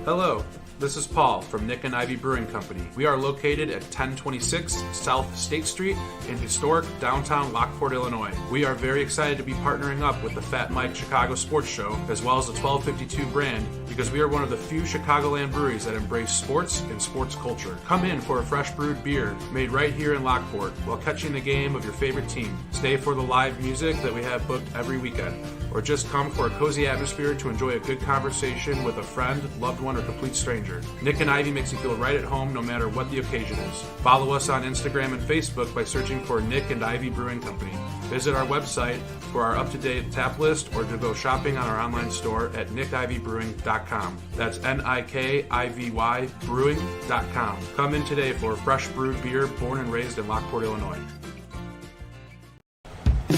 Hello, this is Paul from Nick and Ivy Brewing Company. We are located at 1026 South State Street in historic downtown Lockport, Illinois. We are very excited to be partnering up with the Fat Mike Chicago Sports Show as well as the 1252 brand because we are one of the few Chicagoland breweries that embrace sports and sports culture. Come in for a fresh brewed beer made right here in Lockport while catching the game of your favorite team. Stay for the live music that we have booked every weekend. Or just come for a cozy atmosphere to enjoy a good conversation with a friend, loved one, or complete stranger. Nick and Ivy makes you feel right at home no matter what the occasion is. Follow us on Instagram and Facebook by searching for Nick and Ivy Brewing Company. Visit our website for our up-to-date tap list or to go shopping on our online store at nickivybrewing.com. That's Nikivy brewing.com. Come in today for a fresh brewed beer born and raised in Lockport, Illinois.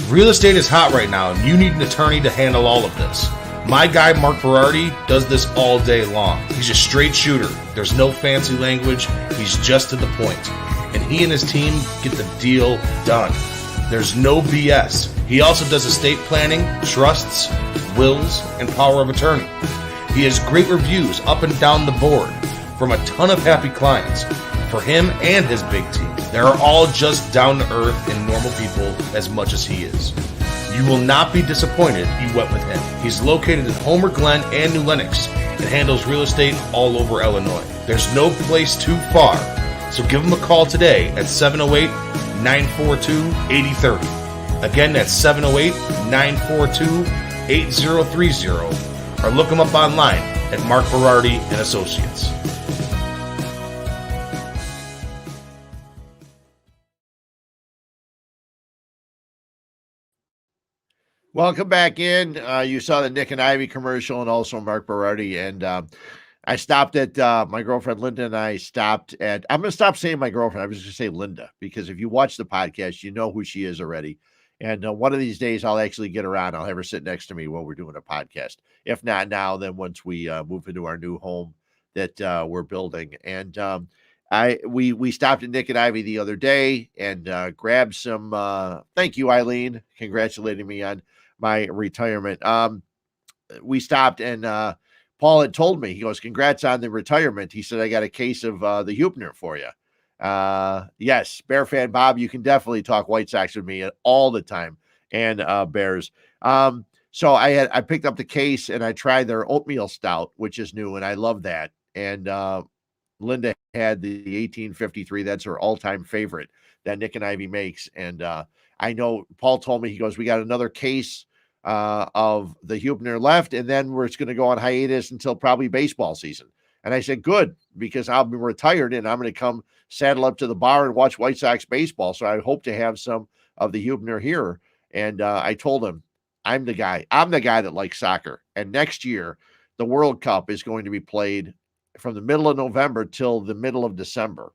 Real estate is hot right now, and you need an attorney to handle all of this. My guy, Mark Berardi, does this all day long. He's a straight shooter. There's no fancy language. He's just to the point. And he and his team get the deal done. There's no BS. He also does estate planning, trusts, wills, and power of attorney. He has great reviews up and down the board from a ton of happy clients. For him and his big team, they're all just down to earth and normal people as much as he is. You will not be disappointed you went with him. He's located in Homer Glen and New Lenox and handles real estate all over Illinois. There's no place too far, so give him a call today at 708-942-8030. Again, that's 708-942-8030. 8030 or look them up online at Mark Berardi and Associates. Welcome back in. You saw the Nick and Ivy commercial and also Mark Berardi. And I stopped at my girlfriend Linda and I stopped at, I'm going to stop saying my girlfriend. I was just going to say Linda, because if you watch the podcast, you know who she is already. And one of these days I'll actually get her on. I'll have her sit next to me while we're doing a podcast. If not now, then once we move into our new home that we're building. And we stopped at Nick and Ivy the other day and grabbed some, thank you, Eileen, congratulating me on my retirement. We stopped and Paul had told me, he goes, congrats on the retirement. He said, I got a case of the Huebner for you. Yes, Bear fan Bob, you can definitely talk White Sox with me all the time, and Bears. So I picked up the case and I tried their oatmeal stout, which is new, and I love that. And Linda had the 1853. That's her all-time favorite that Nick and Ivy makes. And I know Paul told me, he goes, we got another case of the Huebner left, and then we're just going to go on hiatus until probably baseball season. And I said, good, because I'll be retired and I'm going to come saddle up to the bar and watch White Sox baseball. So I hope to have some of the Huebner here. And I told him, I'm the guy that likes soccer. And next year, the World Cup is going to be played from the middle of November till the middle of December.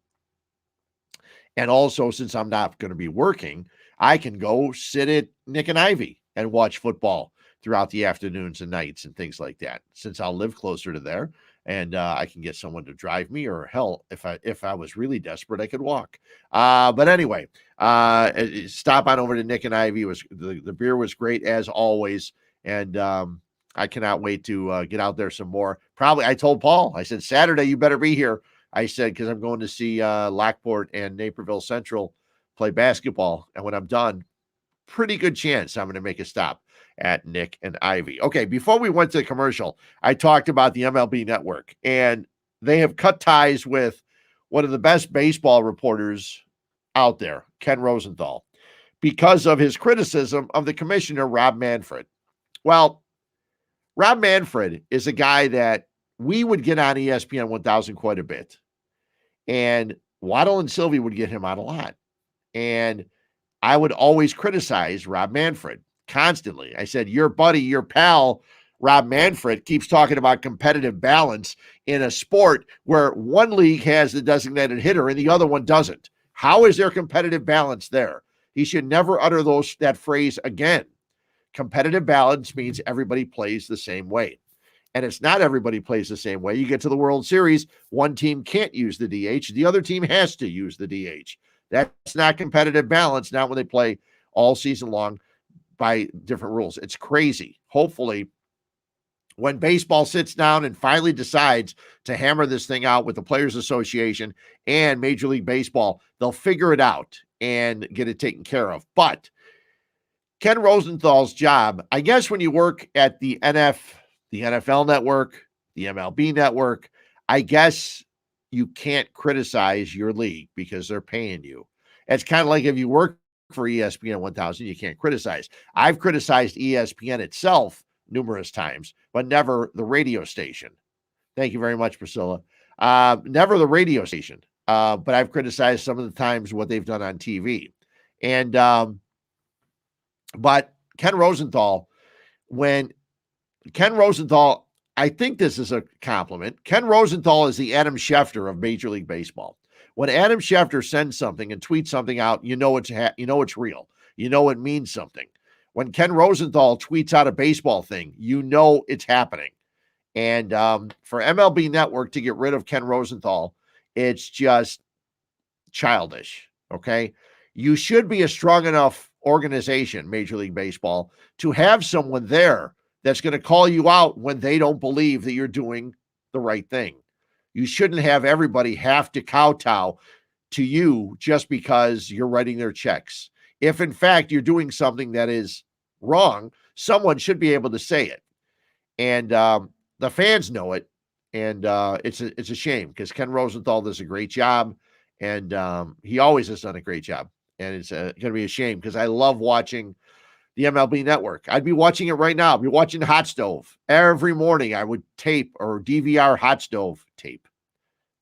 And also, since I'm not going to be working, I can go sit at Nick and Ivy and watch football throughout the afternoons and nights and things like that, since I'll live closer to there and I can get someone to drive me, or hell, if I was really desperate, I could walk. But anyway, stop on over to Nick and Ivy. The beer was great as always. And I cannot wait to get out there some more. Probably, I told Paul, I said, Saturday, you better be here. I said, because I'm going to see Lockport and Naperville Central play basketball. And when I'm done, pretty good chance I'm going to make a stop at Nick and Ivy. Okay, before we went to the commercial, I talked about the MLB Network, and they have cut ties with one of the best baseball reporters out there, Ken Rosenthal, because of his criticism of the commissioner, Rob Manfred. Well, Rob Manfred is a guy that we would get on ESPN 1000 quite a bit, and Waddle and Sylvie would get him on a lot. And I would always criticize Rob Manfred constantly. I said, your buddy, your pal, Rob Manfred, keeps talking about competitive balance in a sport where one league has the designated hitter and the other one doesn't. How is there competitive balance there? He should never utter that phrase again. Competitive balance means everybody plays the same way. And it's not everybody plays the same way. You get to the World Series, one team can't use the DH. The other team has to use the DH. That's not competitive balance, not when they play all season long by different rules. It's crazy. Hopefully, when baseball sits down and finally decides to hammer this thing out with the Players Association and Major League Baseball, they'll figure it out and get it taken care of. But Ken Rosenthal's job, I guess when you work at the NFL Network, the MLB Network, I guess you can't criticize your league because they're paying you. It's kind of like if you work for ESPN 1000, you can't criticize. I've criticized ESPN itself numerous times, but never the radio station. Thank you very much, Priscilla. Never the radio station, but I've criticized some of the times what they've done on TV. And but Ken Rosenthal, I think this is a compliment. Ken Rosenthal is the Adam Schefter of Major League Baseball. When Adam Schefter sends something and tweets something out, you know it's real. You know it means something. When Ken Rosenthal tweets out a baseball thing, you know it's happening. And for MLB Network to get rid of Ken Rosenthal, it's just childish, okay? You should be a strong enough organization, Major League Baseball, to have someone there that's going to call you out when they don't believe that you're doing the right thing. You shouldn't have everybody have to kowtow to you just because you're writing their checks. If, in fact, you're doing something that is wrong, someone should be able to say it. And the fans know it. And it's a shame because Ken Rosenthal does a great job. And he always has done a great job. And it's going to be a shame because I love watching the MLB Network. I'd be watching it right now. I'd be watching Hot Stove. Every morning I would tape or DVR Hot Stove tape.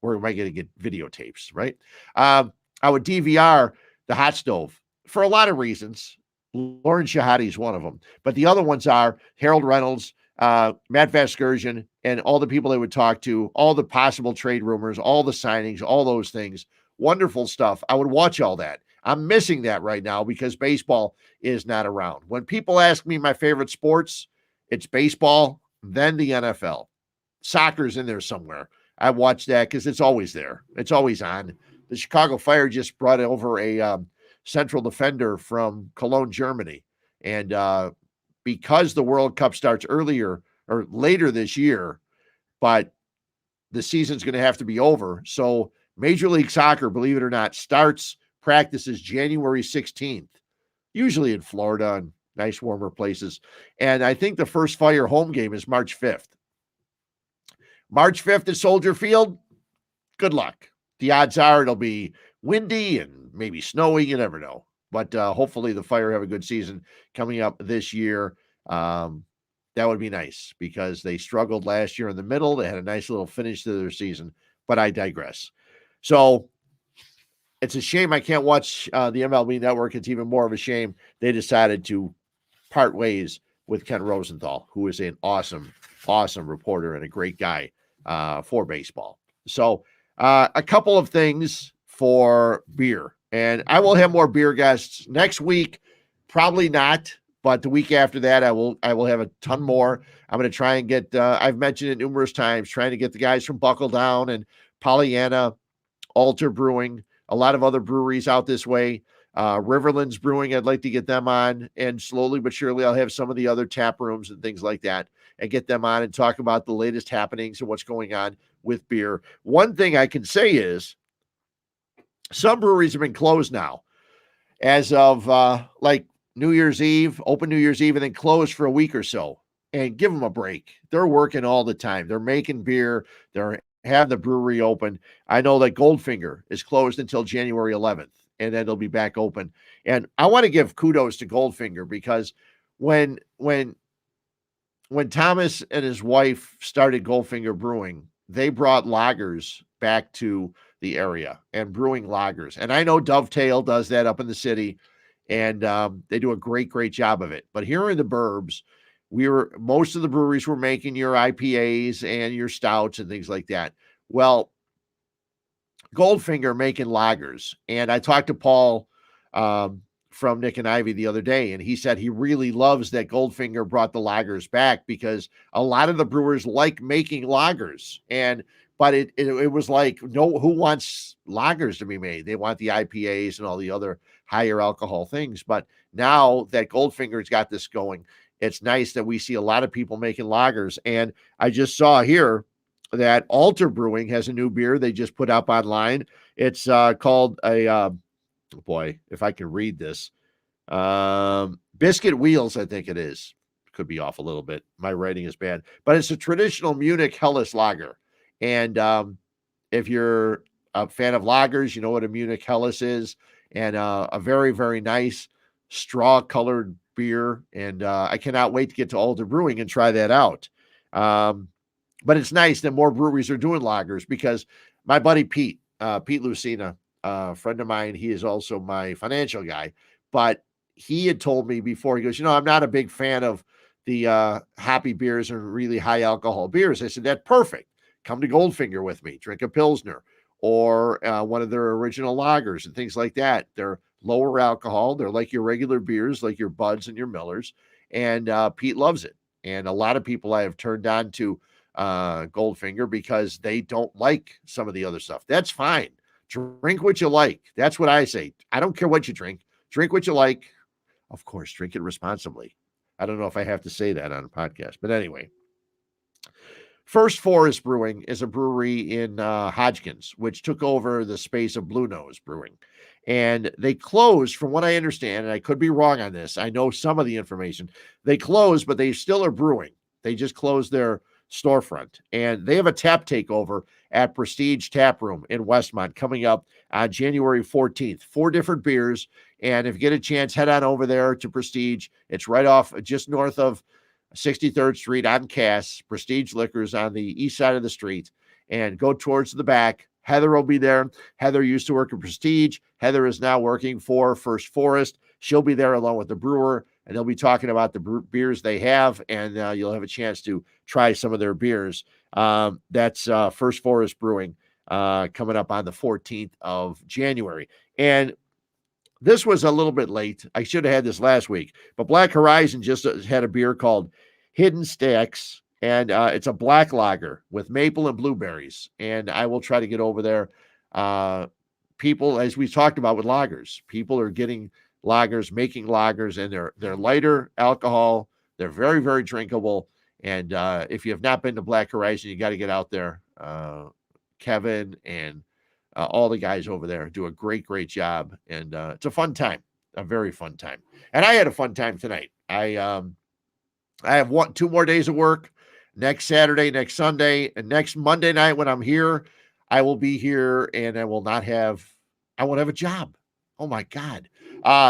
Where am I going to get videotapes, right? I would DVR the Hot Stove for a lot of reasons. Lauren Shahadi is one of them. But the other ones are Harold Reynolds, Matt Vasgersian, and all the people they would talk to, all the possible trade rumors, all the signings, all those things. Wonderful stuff. I would watch all that. I'm missing that right now because baseball is not around. When people ask me my favorite sports, it's baseball, then the NFL. Soccer's in there somewhere. I watch that because it's always there. It's always on. The Chicago Fire just brought over a central defender from Cologne, Germany. And because the World Cup starts earlier or later this year, but the season's going to have to be over. So Major League Soccer, believe it or not, starts practices January 16th, usually in Florida and nice warmer places. And I think the first Fire home game is March 5th. March 5th at Soldier Field, good luck. The odds are it'll be windy and maybe snowy. You never know. But hopefully the Fire have a good season coming up this year. That would be nice because they struggled last year in the middle. They had a nice little finish to their season, but I digress. So it's a shame I can't watch the MLB Network. It's even more of a shame they decided to part ways with Ken Rosenthal, who is an awesome reporter and a great guy for baseball. So a couple of things for beer. And I will have more beer guests next week. Probably not, but the week after that, I will have a ton more. I'm going to try and get, I've mentioned it numerous times, trying to get the guys from Buckle Down and Pollyanna, Alter Brewing, a lot of other breweries out this way. Riverlands Brewing, I'd like to get them on. And slowly but surely, I'll have some of the other tap rooms and things like that and get them on and talk about the latest happenings and what's going on with beer. One thing I can say is some breweries have been closed now as of like New Year's Eve, open New Year's Eve, and then closed for a week or so. And give them a break. They're working all the time. They're making beer. They're having the brewery open. I know that Goldfinger is closed until January 11th, and then they'll be back open. And I want to give kudos to Goldfinger because when Thomas and his wife started Goldfinger Brewing, they brought lagers back to the area and brewing lagers. And I know Dovetail does that up in the city, and they do a great job of it. But here in the burbs, most of the breweries were making your IPAs and your stouts and things like that. Well, Goldfinger making lagers. And I talked to Paul from Nick and Ivy the other day, and he said he really loves that Goldfinger brought the lagers back because a lot of the brewers like making lagers. But it was like, no, who wants lagers to be made? They want the IPAs and all the other higher alcohol things. But now that Goldfinger's got this going, it's nice that we see a lot of people making lagers. And I just saw here that Alter Brewing has a new beer they just put up online. It's called boy, if I can read this, Biscuit Wheels, I think it is. Could be off a little bit. My writing is bad. But it's a traditional Munich Helles lager. And if you're a fan of lagers, you know what a Munich Helles is. And a very, very nice straw-colored beer. And I cannot wait to get to Alder Brewing and try that out. But it's nice that more breweries are doing lagers because my buddy Pete Lucina, a friend of mine, he is also my financial guy. But he had told me before, he goes, I'm not a big fan of the hoppy beers and really high alcohol beers. I said, that's perfect. Come to Goldfinger with me, drink a Pilsner or one of their original lagers and things like that. They're lower alcohol. They're like your regular beers, like your Buds and your Millers. And Pete loves it. And a lot of people I have turned on to Goldfinger because they don't like some of the other stuff. That's fine. Drink what you like. That's what I say. I don't care what you drink. Drink what you like. Of course, drink it responsibly. I don't know if I have to say that on a podcast, but anyway. First Forest Brewing is a brewery in Hodgkins, which took over the space of Blue Nose Brewing. And they closed, from what I understand, and I could be wrong on this. I know some of the information. They closed, but they still are brewing. They just closed their storefront. And they have a tap takeover at Prestige Tap Room in Westmont coming up on January 14th. 4 different beers. And if you get a chance, head on over there to Prestige. It's right off just north of 63rd Street on Cass. Prestige Liquors on the east side of the street. And go towards the back. Heather will be there. Heather used to work at Prestige. Heather is now working for First Forest. She'll be there along with the brewer, and they'll be talking about the beers they have, and you'll have a chance to try some of their beers. That's First Forest Brewing coming up on the 14th of January. And this was a little bit late. I should have had this last week, but Black Horizon just had a beer called Hidden Stacks, and it's a black lager with maple and blueberries. And I will try to get over there. People, as we talked about with lagers, people are getting lagers, making lagers, and they're lighter alcohol. They're very, very drinkable. And if you have not been to Black Horizon, you got to get out there. Kevin and all the guys over there do a great, great job. And it's a fun time, a very fun time. And I had a fun time tonight. I have 2 more days of work. Next Saturday, next Sunday, and next Monday night when I'm here, I will be here and I won't have a job. Oh my God.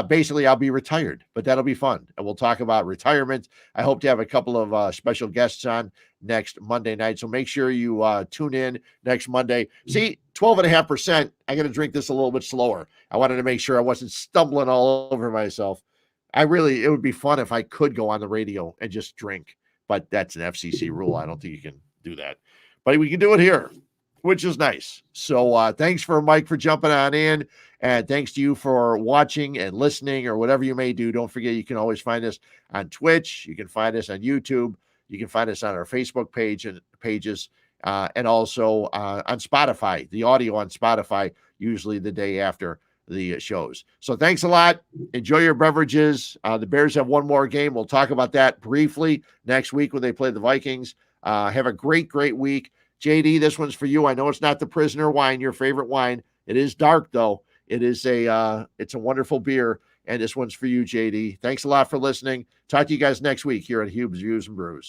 Basically I'll be retired, but that'll be fun. And we'll talk about retirement. I hope to have a couple of special guests on next Monday night. So make sure you tune in next Monday. See, 12.5%. I got to drink this a little bit slower. I wanted to make sure I wasn't stumbling all over myself. It would be fun if I could go on the radio and just drink, but that's an FCC rule. I don't think you can do that, but we can do it here, which is nice. So thanks for Mike for jumping on in, and thanks to you for watching and listening or whatever you may do. Don't forget, you can always find us on Twitch. You can find us on YouTube. You can find us on our Facebook pages, and also on Spotify, the audio on Spotify, usually the day after the shows. So thanks a lot. Enjoy your beverages. The Bears have one more game. We'll talk about that briefly next week when they play the Vikings. Have a great, great week. JD, this one's for you. I know it's not the Prisoner wine, your favorite wine. It is dark, though. It's a wonderful beer, and this one's for you, JD. Thanks a lot for listening. Talk to you guys next week here at Huebs, Views, and Brews.